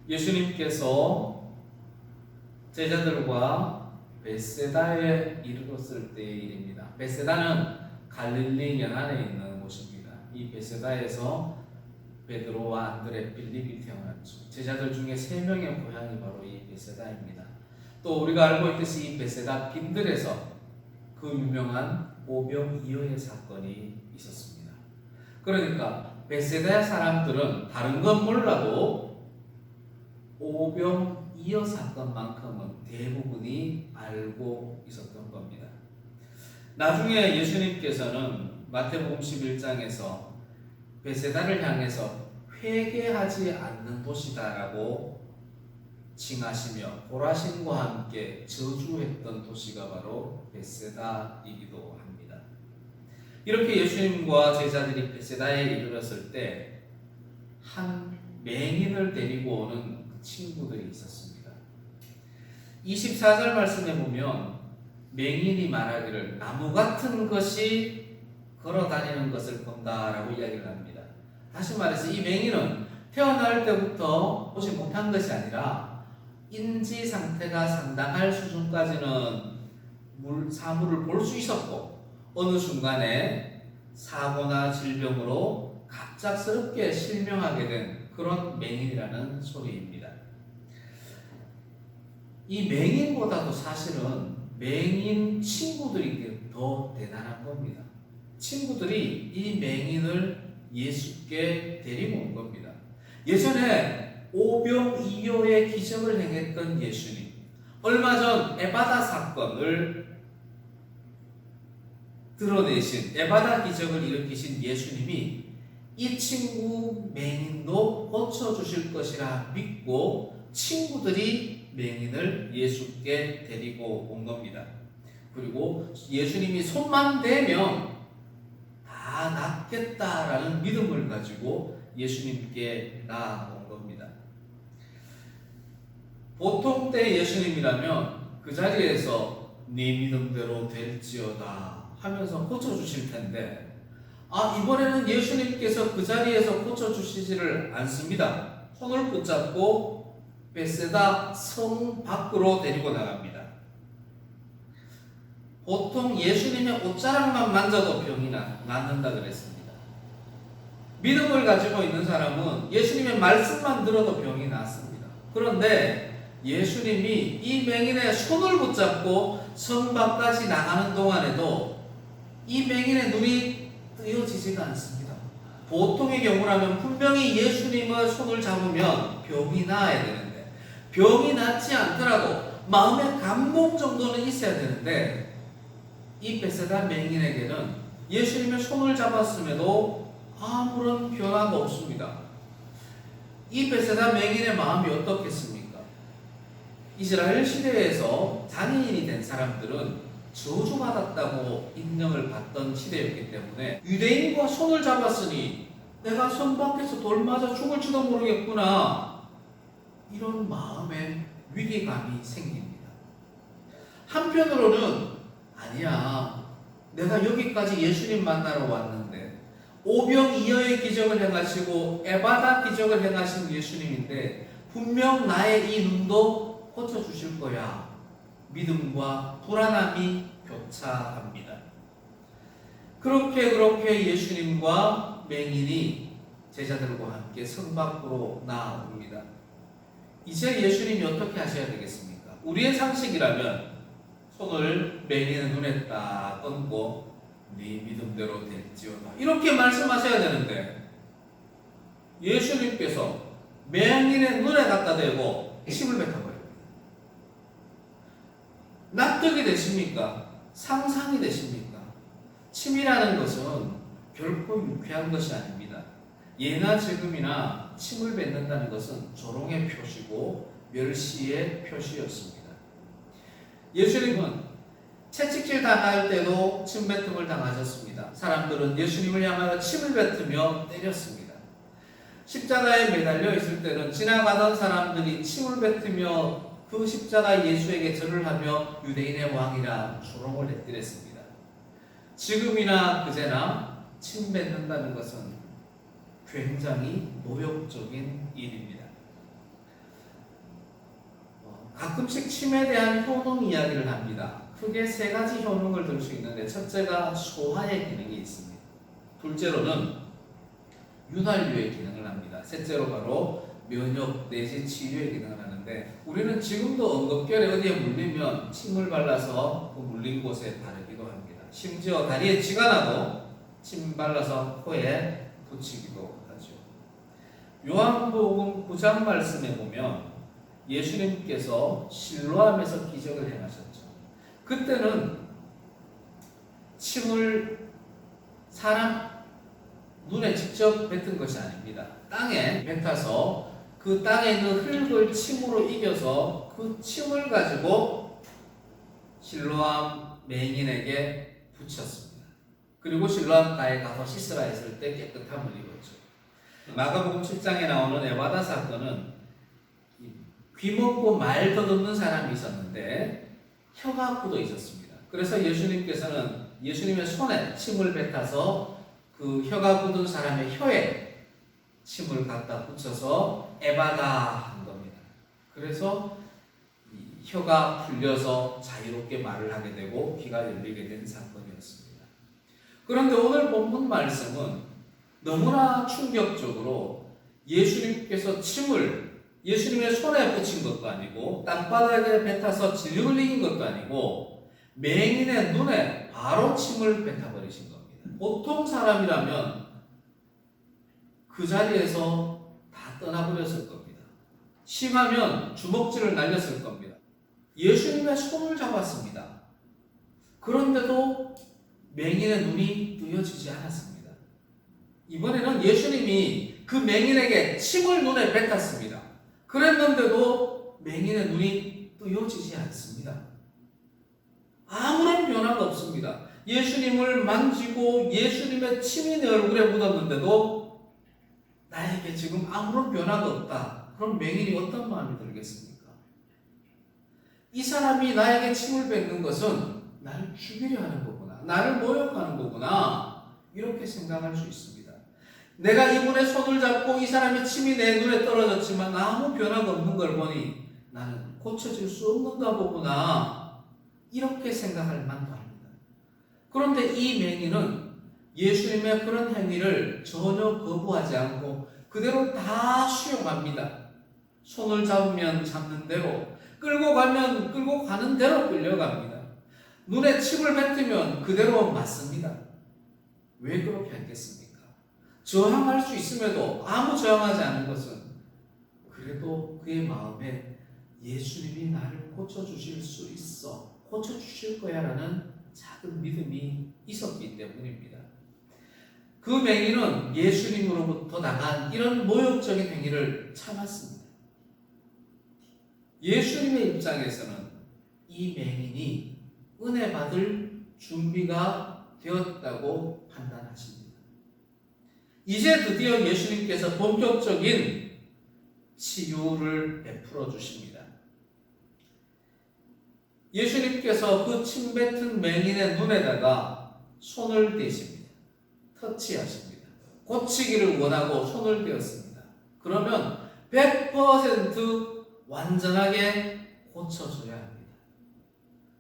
예수님께서 제자들과 베세다에 이르렀을 때의 일입니다. 베세다는 갈릴리 연안에 있는 곳입니다. 이 베세다에서 베드로와 안드레, 빌립이 태어났죠. 제자들 중에 3명의 고향이 바로 이 베세다입니다. 또 우리가 알고 있듯이 이 베세다 빈들에서 그 유명한 오병이어의 사건이 있었습니다. 그러니까 베세다 사람들은 다른 건 몰라도 오병이어 사건만큼은 대부분이 알고 있었던 겁니다. 나중에 예수님께서는 마태복음 11장에서 베세다를 향해서 회개하지 않는 도시다라고 칭하시며 보라신과 함께 저주했던 도시가 바로 베세다이기도 합니다. 이렇게 예수님과 제자들이 베세다에 이르렀을 때 한 맹인을 데리고 오는 친구들이 있었습니다. 24절 말씀에 보면 맹인이 말하기를 나무 같은 것이 걸어다니는 것을 본다라고 이야기를 합니다. 다시 말해서 이 맹인은 태어날 때부터 보지 못한 것이 아니라 인지 상태가 상당할 수준까지는 사물을 볼 수 있었고 어느 순간에 사고나 질병으로 갑작스럽게 실명하게 된 그런 맹인이라는 소리입니다. 이 맹인보다도 사실은 맹인 친구들이 더 대단한 겁니다. 친구들이 이 맹인을 예수께 데리고 온 겁니다. 예전에 오병이어의 기적을 행했던 예수님, 얼마 전 에바다 사건을 드러내신 에바다 기적을 일으키신 예수님이 이 친구 맹인도 고쳐주실 것이라 믿고 친구들이 맹인을 예수께 데리고 온 겁니다. 그리고 예수님이 손만 대면 다 낫겠다라는 믿음을 가지고 예수님께 나아온 겁니다. 보통 때 예수님이라면 그 자리에서 네 믿음대로 될지어다 하면서 고쳐주실 텐데 이번에는 예수님께서 그 자리에서 고쳐주시지를 않습니다. 손을 붙잡고 베세다 성 밖으로 데리고 나갑니다. 보통 예수님의 옷자락만 만져도 병이 낫는다 그랬습니다. 믿음을 가지고 있는 사람은 예수님의 말씀만 들어도 병이 낫습니다. 그런데 예수님이 이 맹인의 손을 붙잡고 성 밖까지 나가는 동안에도 이 맹인의 눈이 뜨여지지가 않습니다. 보통의 경우라면 분명히 예수님의 손을 잡으면 병이 나아야 되는데 병이 낫지 않더라도 마음의 감동 정도는 있어야 되는데 이 베세다 맹인에게는 예수님의 손을 잡았음에도 아무런 변화가 없습니다. 이 베세다 맹인의 마음이 어떻겠습니까? 이스라엘 시대에서 장애인이 된 사람들은 저주받았다고 인정을 받던 시대였기 때문에 유대인과 손을 잡았으니 내가 성 밖에서 돌 맞아 죽을지도 모르겠구나, 이런 마음의 위기감이 생깁니다. 한편으로는 아니야, 내가 여기까지 예수님 만나러 왔는데 오병이어의 기적을 행하시고 에바다 기적을 행하신 예수님인데 분명 나의 이 눈도 고쳐주실 거야. 믿음과 불안함이 교차합니다. 그렇게 예수님과 맹인이 제자들과 함께 성 밖으로 나옵니다. 이제 예수님이 어떻게 하셔야 되겠습니까? 우리의 상식이라면 손을 맹인의 눈에 딱 얹고 네 믿음대로 될지어다 이렇게 말씀하셔야 되는데 예수님께서 맹인의 눈에 갖다 대고 침을 뱉어버립니다. 납득이 되십니까? 상상이 되십니까? 침이라는 것은 결코 유쾌한 것이 아닙니다. 예나 지금이나 침을 뱉는다는 것은 조롱의 표시고 멸시의 표시였습니다. 예수님은 채찍질 당할 때도 침뱉음을 당하셨습니다. 사람들은 예수님을 향하여 침을 뱉으며 때렸습니다. 십자가에 매달려 있을 때는 지나가던 사람들이 침을 뱉으며 그 십자가 예수에게 절을 하며 유대인의 왕이라 조롱을 해뜨렸습니다. 지금이나 그제나 침 뱉는다는 것은 굉장히 모욕적인 일입니다. 가끔씩 침에 대한 효능 이야기를 합니다. 크게 세 가지 효능을 들 수 있는데, 첫째가 소화의 기능이 있습니다. 둘째로는 윤활유의 기능을 합니다. 셋째로 바로 면역 내지 치유의 기능을 하는데, 우리는 지금도 응급결에 어디에 물리면 침을 발라서 그 물린 곳에 바르기도 합니다. 심지어 다리에 쥐가 나도 침 발라서 코에 붙이기도 하죠. 요한복음 9장 말씀에 보면 예수님께서 실로암에서 기적을 행하셨죠. 그때는 침을 사람 눈에 직접 뱉은 것이 아닙니다. 땅에 뱉어서 그 땅에 있는 흙을 침으로 이겨서 그 침을 가지고 실로암 맹인에게 붙였습니다. 그리고 실로암가에 가서 씻으라 했을 때 깨끗함을 입었죠. 마가복음 7장에 나오는 에바다 사건은 귀 먹고 말 더듬는 사람이 있었는데 혀가 굳어 있었습니다. 그래서 예수님께서는 예수님의 손에 침을 뱉어서 그 혀가 굳은 사람의 혀에 침을 갖다 붙여서 에바다 한 겁니다. 그래서 혀가 풀려서 자유롭게 말을 하게 되고 귀가 열리게 된 사건이었습니다. 그런데 오늘 본문 말씀은 너무나 충격적으로 예수님께서 침을 예수님의 손에 붙인 것도 아니고 땅바닥에 뱉어서 진리 흘리는 것도 아니고 맹인의 눈에 바로 침을 뱉어버리신 겁니다. 보통 사람이라면 그 자리에서 다 떠나버렸을 겁니다. 심하면 주먹질을 날렸을 겁니다. 예수님의 손을 잡았습니다. 그런데도 맹인의 눈이 뜨여지지 않았습니다. 이번에는 예수님이 그 맹인에게 침을 눈에 뱉었습니다. 그랬는데도 맹인의 눈이 뜨여지지 않습니다. 아무런 변화가 없습니다. 예수님을 만지고 예수님의 침이 내 얼굴에 묻었는데도 나에게 지금 아무런 변화가 없다. 그럼 맹인이 어떤 마음이 들겠습니까? 이 사람이 나에게 침을 뱉는 것은 나를 죽이려 하는 거구나. 나를 모욕하는 거구나. 이렇게 생각할 수 있습니다. 내가 이분의 손을 잡고 이 사람의 침이 내 눈에 떨어졌지만 아무 변화가 없는 걸 보니 나는 고쳐질 수 없는가 보구나. 이렇게 생각할 만도 합니다. 그런데 이 맹인은 예수님의 그런 행위를 전혀 거부하지 않고 그대로 다 수용합니다. 손을 잡으면 잡는 대로, 끌고 가면 끌고 가는 대로 끌려갑니다. 눈에 침을 뱉으면 그대로 맞습니다. 왜 그렇게 했겠습니까? 저항할 수 있음에도 아무 저항하지 않은 것은 그래도 그의 마음에 예수님이 나를 고쳐주실 수 있어, 고쳐주실 거야 라는 작은 믿음이 있었기 때문입니다. 그 맹인은 예수님으로부터 나간 이런 모욕적인 행위를 참았습니다. 예수님의 입장에서는 이 맹인이 은혜 받을 준비가 되었다고 판단하십니다. 이제 드디어 예수님께서 본격적인 치유를 베풀어 주십니다. 예수님께서 그 침 뱉은 맹인의 눈에다가 손을 대십니다. 터치하십니다. 고치기를 원하고 손을 대었습니다. 그러면 100% 완전하게 고쳐줘야 합니다.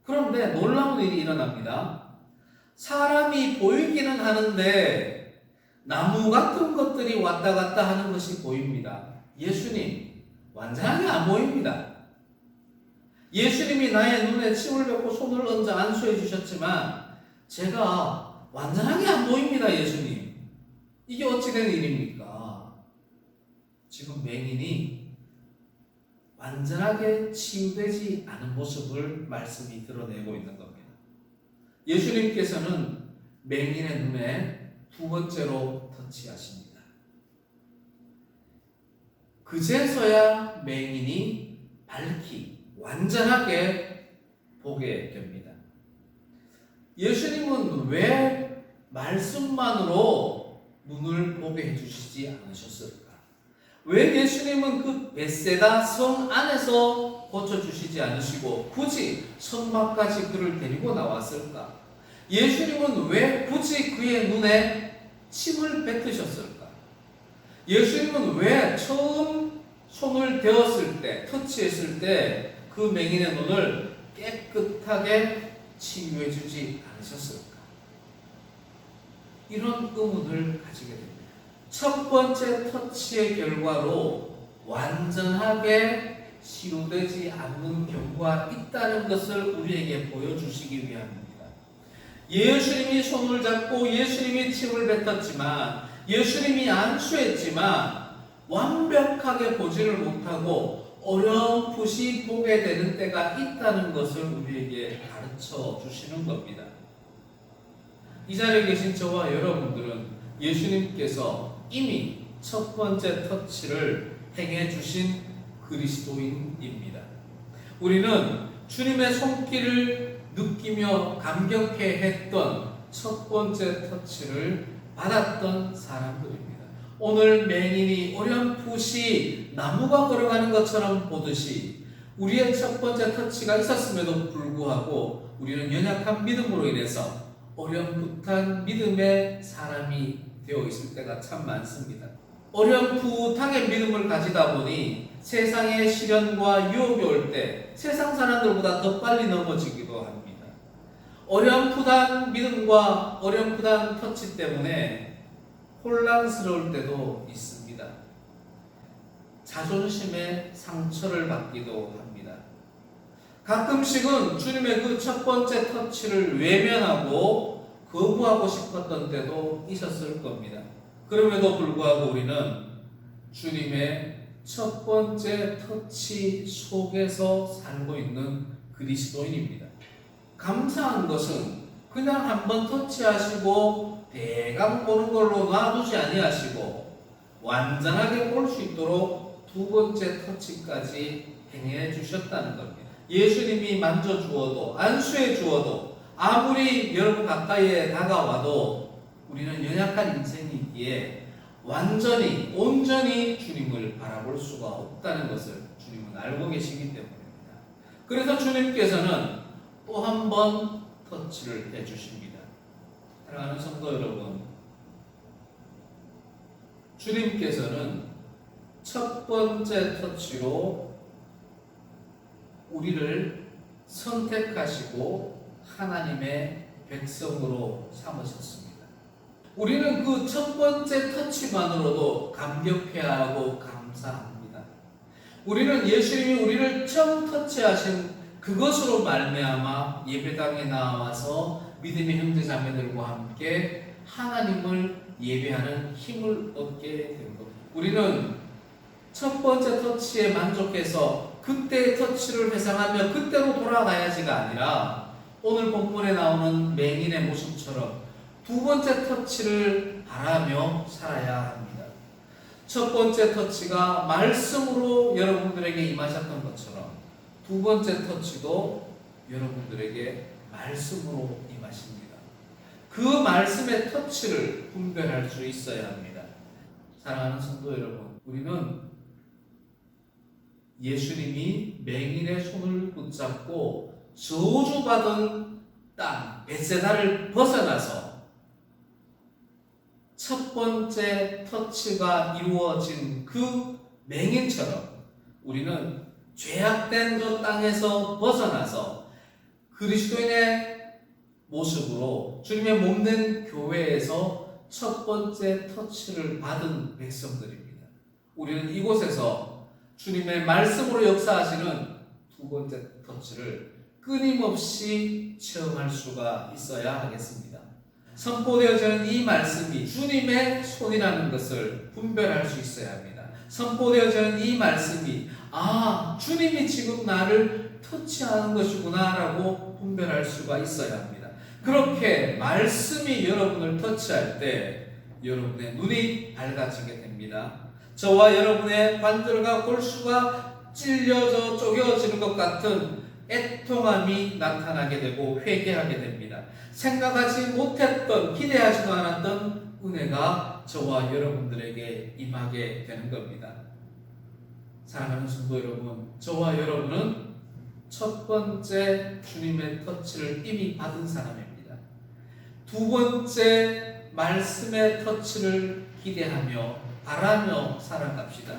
그런데 놀라운 일이 일어납니다. 사람이 보이기는 하는데 나무 같은 것들이 왔다 갔다 하는 것이 보입니다. 예수님 완전하게 안 보입니다. 예수님이 나의 눈에 침을 뱉고 손을 얹어 안수해 주셨지만 제가 완전하게 안 보입니다. 예수님, 이게 어찌 된 일입니까? 지금 맹인이 완전하게 치유되지 않은 모습을 말씀이 드러내고 있는 겁니다. 예수님께서는 맹인의 눈에 두 번째로 터치하십니다. 그제서야 맹인이 밝히 완전하게 보게 됩니다. 예수님은 왜 말씀만으로 눈을 보게 해주시지 않으셨을까? 왜 예수님은 그 벳세다 성 안에서 고쳐주시지 않으시고 굳이 성 밖까지 그를 데리고 나왔을까? 예수님은 왜 굳이 그의 눈에 침을 뱉으셨을까? 예수님은 왜 처음 손을 대었을 때, 터치했을 때 그 맹인의 눈을 깨끗하게 치유해 주지 않으셨을까? 이런 의문을 가지게 됩니다. 첫 번째 터치의 결과로 완전하게 치유되지 않는 경우가 있다는 것을 우리에게 보여주시기 위함입니다. 예수님이 손을 잡고 예수님이 침을 뱉었지만, 예수님이 안수했지만 완벽하게 보지를 못하고 어렴풋이 보게 되는 때가 있다는 것을 우리에게 가르쳐 주시는 겁니다. 이 자리에 계신 저와 여러분들은 예수님께서 이미 첫 번째 터치를 행해 주신 그리스도인입니다. 우리는 주님의 손길을 느끼며 감격해 했던 첫 번째 터치를 받았던 사람들입니다. 오늘 맹인이 어렴풋이 나무가 걸어가는 것처럼 보듯이 우리의 첫 번째 터치가 있었음에도 불구하고 우리는 연약한 믿음으로 인해서 어렴풋한 믿음의 사람이 되어 있을 때가 참 많습니다. 어렴풋하게 믿음을 가지다 보니 세상의 시련과 유혹이 올 때 세상 사람들보다 더 빨리 넘어지기도 합니다. 어렴풋한 믿음과 어렴풋한 터치 때문에 혼란스러울 때도 있습니다. 자존심에 상처를 받기도 합니다. 가끔씩은 주님의 그 첫 번째 터치를 외면하고 거부하고 싶었던 때도 있었을 겁니다. 그럼에도 불구하고 우리는 주님의 첫 번째 터치 속에서 살고 있는 그리스도인입니다. 감사한 것은 그냥 한번 터치하시고 대강 보는 걸로 놔두지 아니하시고 완전하게 볼 수 있도록 두 번째 터치까지 행해 주셨다는 겁니다. 예수님이 만져주어도 안수해 주어도 아무리 여러분 가까이에 다가와도 우리는 연약한 인생이기에 완전히 온전히 주님을 바라볼 수가 없다는 것을 주님은 알고 계시기 때문입니다. 그래서 주님께서는 또 한 번 터치를 해주십니다. 사랑하는 성도 여러분, 주님께서는 첫 번째 터치로 우리를 선택하시고 하나님의 백성으로 삼으셨습니다. 우리는 그 첫 번째 터치만으로도 감격해야 하고 감사합니다. 우리는 예수님이 우리를 처음 터치하신 그것으로 말미암아 예배당에 나와서 믿음의 형제자매들과 함께 하나님을 예배하는 힘을 얻게 된 겁니다. 우리는 첫 번째 터치에 만족해서 그때의 터치를 회상하며 그때로 돌아가야지가 아니라 오늘 본문에 나오는 맹인의 모습처럼 두 번째 터치를 바라며 살아야 합니다. 첫 번째 터치가 말씀으로 여러분들에게 임하셨던 것처럼 두 번째 터치도 여러분들에게 말씀으로 임하십니다. 그 말씀의 터치를 분별할 수 있어야 합니다. 사랑하는 성도 여러분, 우리는 예수님이 맹인의 손을 붙잡고 저주받은 땅 벳세다를 벗어나서 첫 번째 터치가 이루어진 그 맹인처럼 우리는 죄악된 저 땅에서 벗어나서 그리스도인의 모습으로 주님의 몸된 교회에서 첫 번째 터치를 받은 백성들입니다. 우리는 이곳에서 주님의 말씀으로 역사하시는 두 번째 터치를 끊임없이 체험할 수가 있어야 하겠습니다. 선포되어지는 이 말씀이 주님의 손이라는 것을 분별할 수 있어야 합니다. 선포되어지는 이 말씀이 주님이 지금 나를 터치하는 것이구나 라고 분별할 수가 있어야 합니다. 그렇게 말씀이 여러분을 터치할 때 여러분의 눈이 밝아지게 됩니다. 저와 여러분의 관절과 골수가 찔려져 쪼개어지는 것 같은 애통함이 나타나게 되고 회개하게 됩니다. 생각하지 못했던, 기대하지도 않았던 은혜가 저와 여러분들에게 임하게 되는 겁니다. 사랑하는 성도 여러분, 저와 여러분은 첫 번째 주님의 터치를 이미 받은 사람입니다. 두 번째 말씀의 터치를 기대하며 바라며 살아갑시다.